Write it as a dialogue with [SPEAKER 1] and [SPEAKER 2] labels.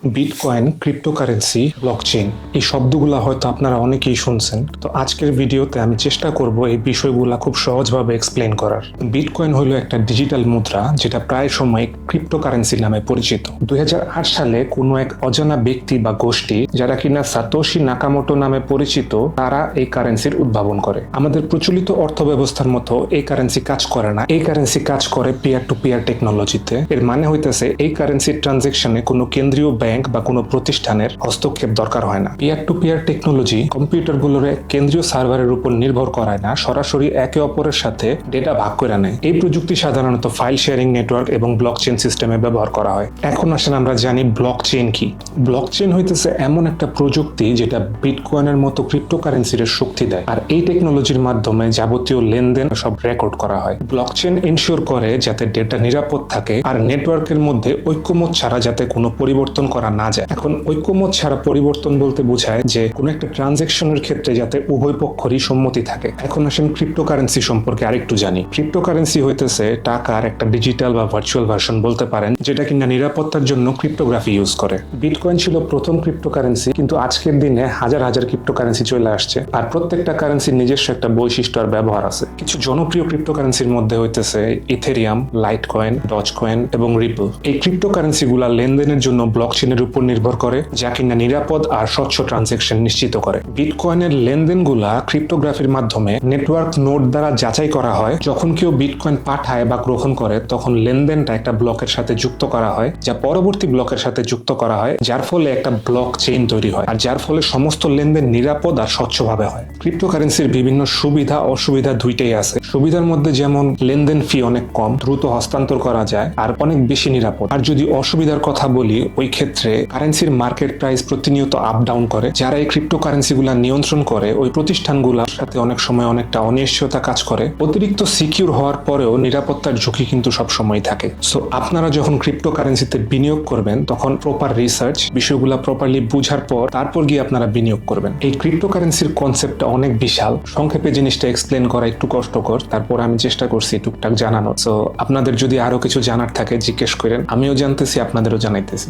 [SPEAKER 1] Bitcoin, cryptocurrency, blockchain এই শব্দগুলো হয়তো আপনারা অনেকেই শুনছেন। তো আজকের ভিডিওতে আমি চেষ্টা করব এই বিষয়গুলো খুব সহজভাবে এক্সপ্লেন করার। বিটকয়েন হলো একটা ডিজিটাল মুদ্রা যেটা প্রায় সময় ক্রিপ্টোকারেন্সি নামে পরিচিত। 2008 সালে কোনো এক অজানা ব্যক্তি বা গোষ্ঠী যারা কিনা সাতোশি নাকামোটো নামে পরিচিত, তারা এই কারেন্সির উদ্ভাবন করে। আমাদের প্রচলিত অর্থ ব্যবস্থার মতো এই কারেন্সি কাজ করে না। এই কারেন্সি কাজ করে পিয়ার টু পিয়ার টেকনোলজিতে। এর মানে হইতেছে এই কারেন্সির ট্রানজেকশনে কোনো কেন্দ্রীয় ব্যাংক বা কোনো প্রতিষ্ঠানের হস্তক্ষেপ দরকার হয় না। পিয়ার টু পিয়ার টেকনোলজি কম্পিউটারগুলোর কেন্দ্রীয় সার্ভারের উপর নির্ভর করায় না, সরাসরি একে অপরের সাথে ডেটা ভাগ করে নেয়। এই প্রযুক্তি সাধারণত ফাইল শেয়ারিং নেটওয়ার্ক এবং ব্লকচেইন সিস্টেমে ব্যবহার করা হয়। এখন আসলে আমরা জানি ব্লকচেইন কি। ব্লকচেইন হইতেছে এমন একটা প্রযুক্তি যেটা বিটকয়েনের মতো ক্রিপ্টোকারেন্সির শক্তি দেয়, আর এই টেকনোলজির মাধ্যমে যাবতীয় লেনদেন সব রেকর্ড করা হয়। ব্লকচেইন এনশিওর করে যাতে ডেটা নিরাপদ থাকে আর নেটওয়ার্কের মধ্যে ঐক্যমত ছাড়া যাতে কোনো পরিবর্তন করা না যায়। এখন ঐক্যমত ছাড়া পরিবর্তন বলতে বোঝায় যে কোনো একটা ট্রানজেকশনের ক্ষেত্রে যাতে উভয় পক্ষেরই সম্মতি থাকে। এখন আসেন ক্রিপ্টোকারেন্সি সম্পর্কে আরেকটু জানি। ক্রিপ্টোকারেন্সি হইতেছে টাকার একটা ডিজিটাল বা ভার্চুয়াল ভার্সন বলতে পারেন, যেটা কিনা নিরাপত্তার জন্য ক্রিপ্টোগ্রাফি ইউজ করে। বিটকয়েন ছিল প্রথম ক্রিপ্টোকারেন্সি, কিন্তু আজকের দিনে হাজার হাজার ক্রিপ্টোকারেন্সি চলে আসছে, আর প্রত্যেকটা কারেন্সির নিজস্ব একটা বৈশিষ্ট্য আর ব্যবহার আছে। কিছু জনপ্রিয় ক্রিপ্টোকারেন্সির মধ্যে হইতেছে ইথেরিয়াম, লাইটকয়েন, ডজকয়েন এবং রিপল। এই ক্রিপ্টোকারেন্সি গুলা লেনদেনের জন্য ব্লকচেইনের উপর নির্ভর করে, যা কিনা নিরাপদ আর স্বচ্ছ ট্রানজেকশন নিশ্চিত করে। বিটকয়েনের লেনদেনগুলা ক্রিপ্টোগ্রাফির মাধ্যমে নেটওয়ার্ক নোড দ্বারা যাচাই করা হয়। যখন কেউ বিটকয়েন পাঠায় বা গ্রহণ করে, তখন লেনদেনটা একটা ব্লকের সাথে যুক্ত করা হয়, যা পরবর্তী ব্লকের সাথে যুক্ত করা হয়, যার ফলে একটা ব্লক চেইন তৈরি হয়, আর যার ফলে সমস্ত লেনদেন নিরাপদ আর স্বচ্ছভাবে হয়। ক্রিপ্টোকারেন্সির বিভিন্ন সুবিধা অসুবিধা দুইটাই আছে। সুবিধার মধ্যে যেমন লেনদেন ফি অনেক কম, দ্রুত হস্তান্তর করা যায় আর অনেক বেশি নিরাপদ। আর যদি অসুবিধার কথা বলি, ওই ক্ষেত্রে কারেন্সির মার্কেট প্রাইস প্রতিনিয়ত আপ ডাউন করে। যারা এই ক্রিপ্টোকারেন্সিগুলা নিয়ন্ত্রণ করে, ওই প্রতিষ্ঠানগুলোর সাথে অনেক সময় অনেকটা অনিশ্চয়তা কাজ করে। অতিরিক্ত সিকিউর হওয়ার পরেও নিরাপত্তার ঝুঁকি কিন্তু সবসময় থাকে। সো আপনারা যখন ক্রিপ্টোকারেন্সিতে বিনিয়োগ করবেন, তখন প্রপার রিসার্চ, বিষয়গুলো প্রপারলি বুঝার পর তারপর গিয়ে আপনারা বিনিয়োগ করবেন। এই ক্রিপ্টোকারেন্সির কনসেপ্টটা অনেক বিশাল, সংক্ষেপে জিনিসটা এক্সপ্লেন করা একটু কষ্টকর, তারপর আমি চেষ্টা করছি টুকটাক জানানো। সো আপনাদের যদি আরো কিছু জানার থাকে জিজ্ঞেস করেন, আমিও জানতেছি, আপনাদেরও জানাইতেছি।